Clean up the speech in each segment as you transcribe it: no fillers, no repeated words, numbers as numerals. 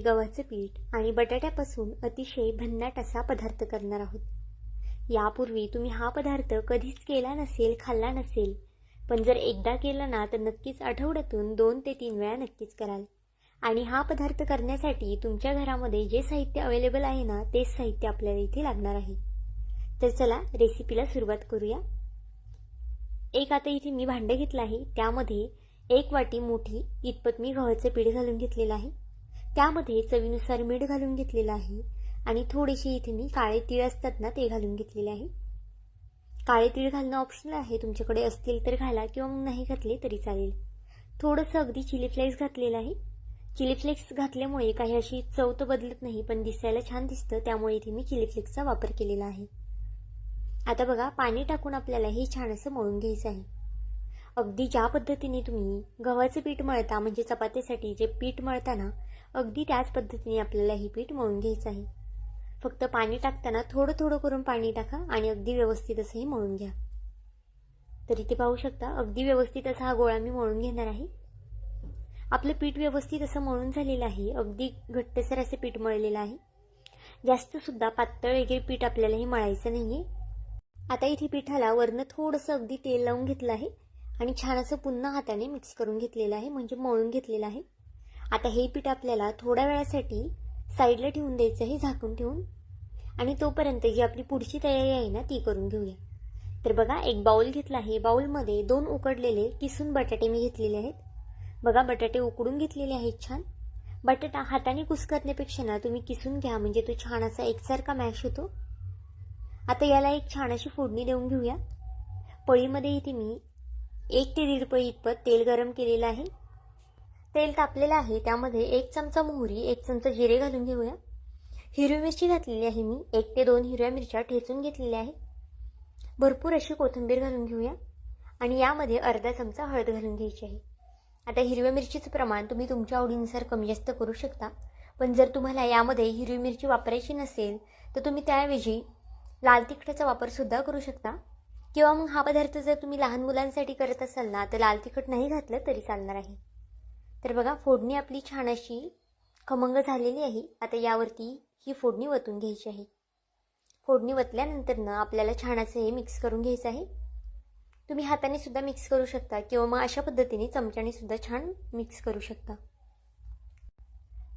गव्हाचं पीठ आणि बटाट्यापासून अतिशय भन्नाट असा पदार्थ करणार आहोत. यापूर्वी तुम्ही हा पदार्थ कधीच केला नसेल, खाल्ला नसेल, पण जर एकदा केला ना तर नक्कीच आठवड्यातून 2 ते 3 वेळा नक्कीच कराल. आणि हा पदार्थ करण्यासाठी तुमच्या घरामध्ये जे साहित्य अवेलेबल आहे ना तेच साहित्य आपल्याला इथे लागणार आहे. तर चला रेसिपीला सुरुवात करूया. आता इथे मी भांडं घेतलं आहे. त्यामध्ये 1 वाटी मोठी इतपत मी गव्हाचं पीठ घालून घेतलेलं आहे. त्यामध्ये चवीनुसार मीठ घालून घेतलेलं आहे आणि थोडेसे इथे मी काळे तीळ असतात ना ते घालून घेतलेले आहे. काळे तीळ घालणं ऑप्शनल आहे, तुमच्याकडे असतील तर घाला किंवा मग नाही घातले तरी चालेल. थोडंसं अगदी चिली फ्लेक्स घातलेलं आहे. चिली फ्लेक्स घातल्यामुळे काही अशी चव तर बदलत नाही, पण दिसायला छान दिसतं, त्यामुळे इथे मी चिली फ्लेक्सचा वापर केलेला आहे. आता बघा, पाणी टाकून आपल्याला हे छान असं मळून घ्यायचं आहे. अगदी ज्या पद्धतीने तुम्ही गव्हाचं पीठ मळता म्हणजे चपातीसाठी जे पीठ मळता ना, अगदी त्याच पद्धतीने आपल्याला हे पीठ मळून घ्यायचं आहे. फक्त पाणी टाकताना थोडं थोडं करून पाणी टाका आणि अगदी व्यवस्थित असं हे मळून घ्या. तर इथे पाहू शकता अगदी व्यवस्थित असा हा गोळा मी मळून घेणार आहे. आपलं पीठ व्यवस्थित असं मळून झालेलं आहे. अगदी घट्टसर असं पीठ मळलेलं आहे. जास्त सुद्धा पातळ वगैरे पीठ आपल्याला हे मळायचं नाहीये. आता इथे पिठाला वरनं थोडंसं अगदी तेल लावून घेतलं आहे आणि छान असं पुन्हा हाताने मिक्स करून घेतलेलं आहे, म्हणजे मळून घेतलेलं आहे. आता हे पीठ आपल्याला थोड्या वेळासाठी साईडला ठेवून द्यायचं आहे, झाकून ठेवून, आणि तोपर्यंत जी आपली पुढची तयारी आहे ना ती करून घेऊया. तर बघा, एक बाउल घेतला आहे. बाउलमध्ये 2 उकडलेले किसून बटाटे मी घेतलेले आहेत. बघा, बटाटे उकडून घेतलेले आहेत छान. बटाटा हाताने कुस्करण्यापेक्षा ना तुम्ही किसून घ्या, म्हणजे तो छान असा एकसारखा मॅश होतो. आता याला एक छान अशी फोडणी देऊन घेऊया. पळीमध्ये इथे मी 1 ते 1.5 पळी इतपत तेल गरम केलेलं आहे. तेल तापलेलं आहे. त्यामध्ये 1 चमचा मोहरी, 1 चमचा जिरे घालून घेऊया. हिरवी मिरची घातलेली आहे मी. 1 ते 2 हिरव्या मिरच्या ठेचून घेतलेल्या आहेत. भरपूर अशी कोथिंबीर घालून घेऊया आणि यामध्ये अर्धा चमचा हळद घालून घ्यायची आहे. आता हिरव्या मिरचीचं प्रमाण तुम्ही तुमच्या आवडीनुसार कमी जास्त करू शकता, पण जर तुम्हाला यामध्ये हिरवी मिरची वापरायची नसेल तर तुम्ही त्याऐवजी लाल तिखटाचा वापर सुद्धा करू शकता, किंवा मग हा पदार्थ जर तुम्ही लहान मुलांसाठी करत असाल ना तर लाल तिखट नाही घातलं तरी चालणार आहे. तर बघा, फोडणी आपली छान अशी खमंग झालेली आहे. आता यावरती ही फोडणी वतून घ्यायची आहे. फोडणी वतल्यानंतर ना आपल्याला छान असं हे मिक्स करून घ्यायचं आहे. तुम्ही हाताने सुद्धा मिक्स करू शकता किंवा मग अशा पद्धतीने चमच्याने सुद्धा छान मिक्स करू शकता.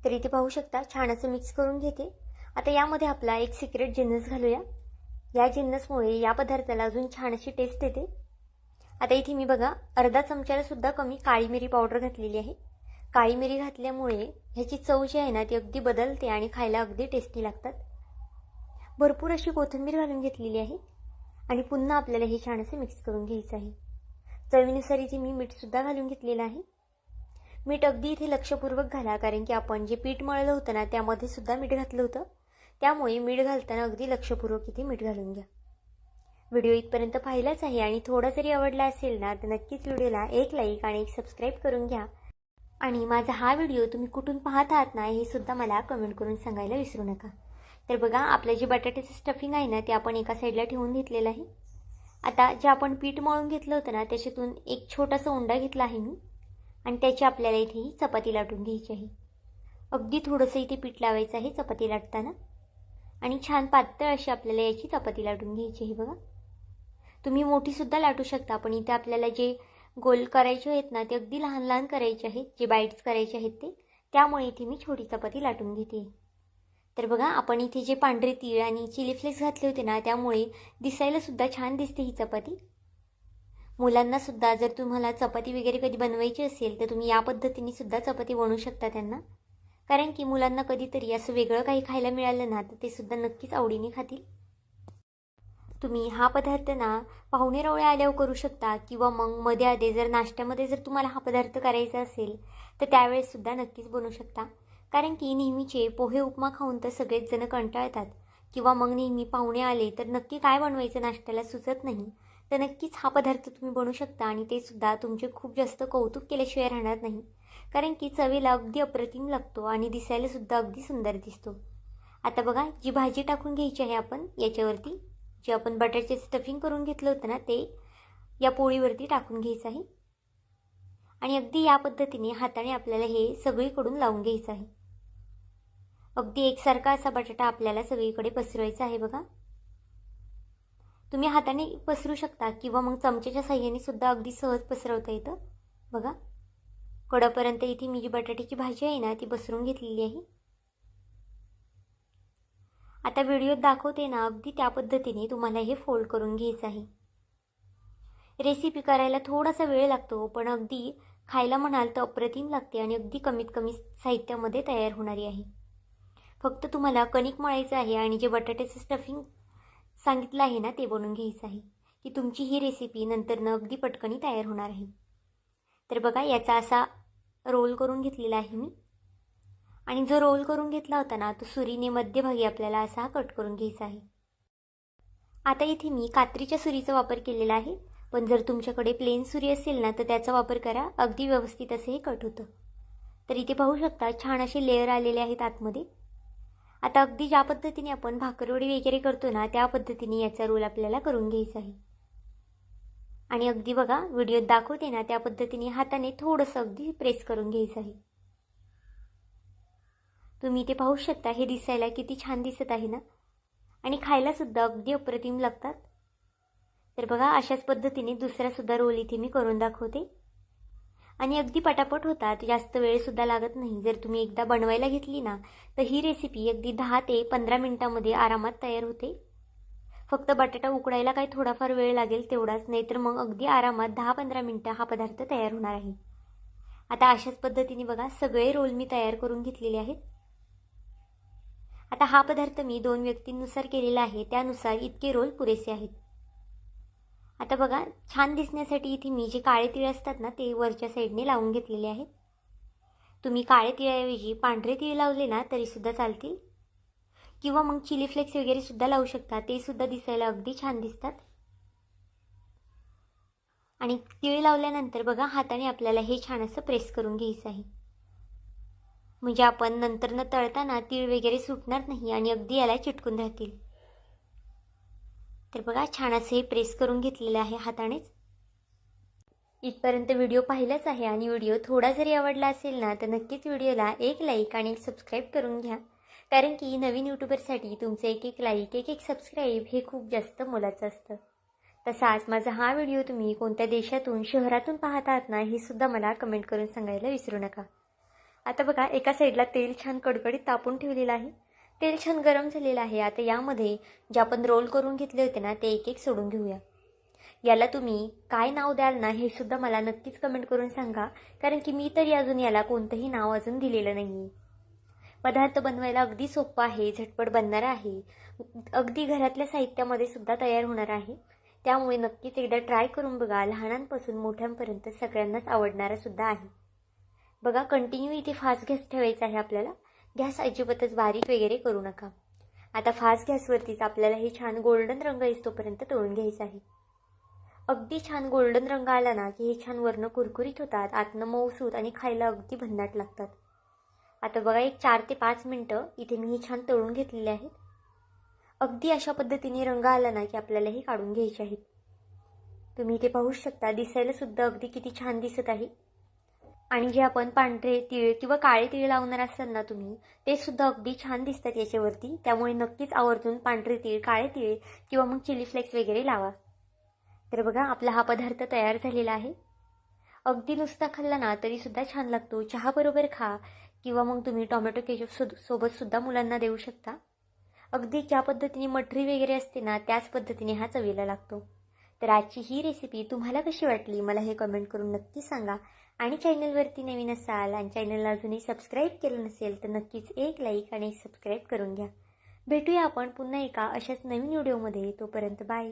तर इथे पाहू शकता छान असं मिक्स करून घेते. आता यामध्ये आपला एक सिक्रेट जिन्नस घालूया. या जिन्नसमुळे या पदार्थाला अजून छान अशी टेस्ट येते. आता इथे मी बघा अर्धा चमच्याला सुद्धा कमी काळी मिरी पावडर घातलेली आहे. काळी मिरी घातल्यामुळे ह्याची चव जी आहे ना ती अगदी बदलते आणि खायला अगदी टेस्टी लागतात. भरपूर अशी कोथिंबीर घालून घेतलेली आहे आणि पुन्हा आपल्याला हे छान असे मिक्स करून घ्यायचं आहे. चवीनुसार इथे मी मीठसुद्धा घालून घेतलेलं आहे. मीठ अगदी इथे लक्षपूर्वक घाला, कारण की आपण जे पीठ मळलं होतं ना त्यामध्ये सुद्धा मीठ घातलं होतं, त्यामुळे मीठ घालताना अगदी लक्षपूर्वक इथे मीठ घालून घ्या. व्हिडिओ इथपर्यंत पाहिलाच आहे आणि थोडा जरी आवडला असेल ना तर नक्कीच व्हिडिओला एक लाईक आणि एक सबस्क्राईब करून घ्या. आणि माझा हा व्हिडिओ तुम्ही कुठून पाहत आहात ना हे सुद्धा मला कमेंट करून सांगायला विसरू नका. तर बघा, आपलं जे बटाट्याचं स्टफिंग आहे ना ते आपण एका साईडला ठेवून घेतलेलं आहे. आता जे आपण पीठ मळून घेतलं होतं ना त्याच्यातून एक छोटासा उंडा घेतला आहे मी आणि त्याची आपल्याला इथे ही चपाती लाटून घ्यायची आहे. अगदी थोडंसं इथे पीठ लावायचं आहे चपाती लाटताना आणि छान पातळ अशी आपल्याला याची चपाती लाटून घ्यायची आहे. बघा, तुम्ही मोठीसुद्धा लाटू शकता, पण इथे आपल्याला जे गोल करायचे आहेत ना ते अगदी लहान लहान करायचे आहेत, जे बाईट्स करायचे आहेत ते, त्यामुळे इथे मी छोटी चपाती लाटून घेते. तर बघा, आपण इथे जे पांढरे तीळ आणि चिली फ्लेक्स घातले होते ना त्यामुळे दिसायला सुद्धा छान दिसते ही चपाती. मुलांना सुद्धा जर तुम्हाला चपाती वगैरे कधी बनवायची असेल तर तुम्ही या पद्धतीने सुद्धा चपाती बनवू शकता त्यांना, कारण की मुलांना कधीतरी असं वेगळं काही खायला मिळालं ना तर ते सुद्धा नक्कीच आवडीने खातील. तुम्ही हा पदार्थ ना पाहुणेरावळे आल्यावर करू शकता, किंवा मग मध्ये आधे जर नाश्त्यामध्ये जर तुम्हाला हा पदार्थ करायचा असेल तर त्यावेळेस सुद्धा नक्कीच बनवू शकता, कारण की नेहमीचे पोहे उपमा खाऊन तर सगळेच जण कंटाळतात, किंवा मग नेहमी पाहुणे आले तर नक्की काय बनवायचं नाश्त्याला सुचत नाही. तर नक्कीच हा पदार्थ तुम्ही बनवू शकता आणि ते सुद्धा तुमचे खूप जास्त कौतुक केल्याशिवाय राहणार नाही, कारण की चवीला अगदी अप्रतिम लागतो आणि दिसायला सुद्धा अगदी सुंदर दिसतो. आता बघा, जी भाजी टाकून घ्यायची आहे आपण याच्यावरती, जे आपण बटाट्याचे स्टफिंग करून घेतलं होतं ना ते या पोळीवरती टाकून घ्यायचं आहे आणि अगदी या पद्धतीने हाताने आपल्याला हे सगळीकडून लावून घ्यायचं आहे. अगदी एकसारखा असा बटाटा आपल्याला सगळीकडे पसरवायचा आहे बघा. तुम्ही हाताने पसरू शकता किंवा मग चमच्याच्या साह्याने सुद्धा अगदी सहज पसरवता येतं बघा. कडापर्यंत इथे मी जी बटाट्याची भाजी आहे ना ती पसरून घेतलेली आहे. आता व्हिडिओत दाखवते ना अगदी त्या पद्धतीने तुम्हाला हे फोल्ड करून घ्यायचं आहे. रेसिपी करायला थोडासा वेळ लागतो, पण अगदी खायला म्हणाल तर अप्रतिम लागते आणि अगदी कमीत कमी साहित्यामध्ये तयार होणारी आहे. फक्त तुम्हाला कणिक मळायचं आहे आणि जे बटाट्याचं स्टफिंग सांगितलं आहे ना ते बनवून घ्यायचं आहे, की तुमची ही रेसिपी नंतरनं अगदी पटकनी तयार होणार आहे. तर बघा याचा असा रोल करून घेतलेला आहे मी, आणि जो रोल करून घेतला होता ना तो सुरीने मध्यभागी आपल्याला असा कट करून घ्यायचा आहे. आता इथे मी कात्रीच्या सुरीचा वापर केलेला आहे, पण जर तुमच्याकडे प्लेन सुरी असेल ना तर त्याचा वापर करा, अगदी व्यवस्थित असे हे कट होतं. तर इथे पाहू शकता छान असे लेअर आलेले आहेत आतमध्ये. आता अगदी ज्या पद्धतीने आपण भाकरवडी वगैरे करतो ना त्या पद्धतीने याचा रोल आपल्याला करून घ्यायचा आहे. आणि अगदी बघा व्हिडिओत दाखवते ना त्या पद्धतीने हाताने थोडंसं अगदी प्रेस करून घ्यायचं आहे. तुम्ही इथे पाहू शकता हे दिसायला किती छान दिसत आहे ना, आणि खायला सुद्धा अगदी अप्रतिम लागतात. तर बघा अशाच पद्धतीने दुसरा सुद्धा रोल इथे मी करून दाखवते, आणि अगदी पटापट होतात, जास्त वेळ सुद्धा लागत नाही. जर तुम्ही एकदा बनवायला घेतली ना तर ही रेसिपी अगदी 10 ते 15 मिनिटांमध्ये आरामात तयार होते. फक्त बटाटा उकडायला काही थोडाफार वेळ लागेल तेवढाच, नाहीतर मग अगदी आरामात 10-15 मिनिटं हा पदार्थ तयार होणार आहे. आता अशाच पद्धतीने बघा सगळे रोल मी तयार करून घेतलेले आहेत. आता हा पदार्थ मी 2 व्यक्तींनुसार केलेला आहे, त्यानुसार इतके रोल पुरेसे आहेत. आता बघा छान दिसण्यासाठी इथे मी जे काळे तीळ असतात ना ते वरच्या साईडने लावून घेतलेले आहेत. तुम्ही काळे तिळाऐवजी पांढरे तीळ लावले ना तरीसुद्धा चालतील, किंवा मग चिली फ्लेक्स वगैरे सुद्धा लावू शकता, ते सुद्धा दिसायला अगदी छान दिसतात. आणि तीळ लावल्यानंतर बघा हाताने आपल्याला हे छान असं प्रेस करून घ्यायचं आहे, म्हणजे आपण नंतर न तळताना तीळ वगैरे सुटणार नाही आणि अगदी याला चिटकून राहतील. तर बघा छान असे हे प्रेस करून घेतलेले आहे हातानेच. इथपर्यंत व्हिडिओ पाहिलाच आहे, आणि व्हिडिओ थोडा जरी आवडला असेल ना तर नक्कीच व्हिडिओला एक लाईक आणि एक सबस्क्राईब करून घ्या, कारण की नवीन यूट्यूबरसाठी तुमचं एक लाईक एक सबस्क्राईब हे खूप जास्त मोलाचं असतं. तसाच माझा हा व्हिडिओ तुम्ही कोणत्या देशातून शहरातून पाहत आहात ना हे सुद्धा मला कमेंट करून सांगायला विसरू नका. आता बघा एका साईडला तेल छान कडकडीत तापून ठेवलेलं आहे, तेल छान गरम झालेलं आहे. आता यामध्ये जे आपण रोल करून घेतले होते ना ते एक सोडून घेऊया. याला तुम्ही काय नाव द्याल ना हे सुद्धा मला नक्कीच कमेंट करून सांगा, कारण की मी तरी अजून याला कोणतंही नाव अजून दिलेलं नाही. पदार्थ बनवायला अगदी सोपा आहे, झटपट बनणारा आहे, अगदी घरातल्या साहित्यामध्ये सुद्धा तयार होणार आहे. त्यामुळे नक्कीच एकदा ट्राय करून बघा, लहानांपासून मोठ्यांपर्यंत सगळ्यांनाच आवडणारा सुद्धा आहे. बघा कंटिन्यू इथे फास्ट गॅस ठेवायचा आहे आपल्याला, गॅस अजिबातच बारीक वगैरे करू नका. आता फास्ट गॅसवरतीच आपल्याला हे छान गोल्डन रंग येतोपर्यंत तळून घ्यायचं आहे. अगदी छान गोल्डन रंग आला ना की हे छान वरनं कुरकुरीत होतात, आतनं मऊसूत आणि खायला अगदी भन्नाट लागतात. आता बघा एक 4 ते 5 मिनटं इथे मी हे छान तळून घेतलेले आहेत. अगदी अशा पद्धतीने रंग आला ना की आपल्याला हे काढून घ्यायचे आहेत. तुम्ही इथे पाहू शकता दिसायला सुद्धा अगदी किती छान दिसत आहे. आणि जे आपण पांढरे तीळ किंवा काळे तीळ लावणार असाल ना तुम्ही ते सुद्धा अगदी छान दिसतात याच्यावरती. त्यामुळे नक्कीच आवर्जून पांढरे तीळ, काळे तीळ किंवा मग चिली फ्लेक्स वगैरे लावा. तर बघा आपला हा पदार्थ तयार झालेला आहे. अगदी नुसता खाल्ला ना तरी सुद्धा छान लागतो. चहा बरोबर खा, किंवा मग तुम्ही टोमॅटो केचप सोबत सुद्धा मुलांना देऊ शकता. अगदी ज्या पद्धतीने मठरी वगैरे असते ना त्याच पद्धतीने हा चवीला लागतो. तर आजची ही रेसिपी तुम्हाला कशी वाटली मला हे कमेंट करून नक्की सांगा. आणि चॅनलवरती नवीन असाल आणि चॅनलला अजूनही सबस्क्राईब केलं नसेल तर नक्कीच एक लाईक आणि एक सबस्क्राईब करून घ्या. भेटूया आपण पुन्हा एका अशाच नवीन व्हिडिओमध्ये. तोपर्यंत बाय.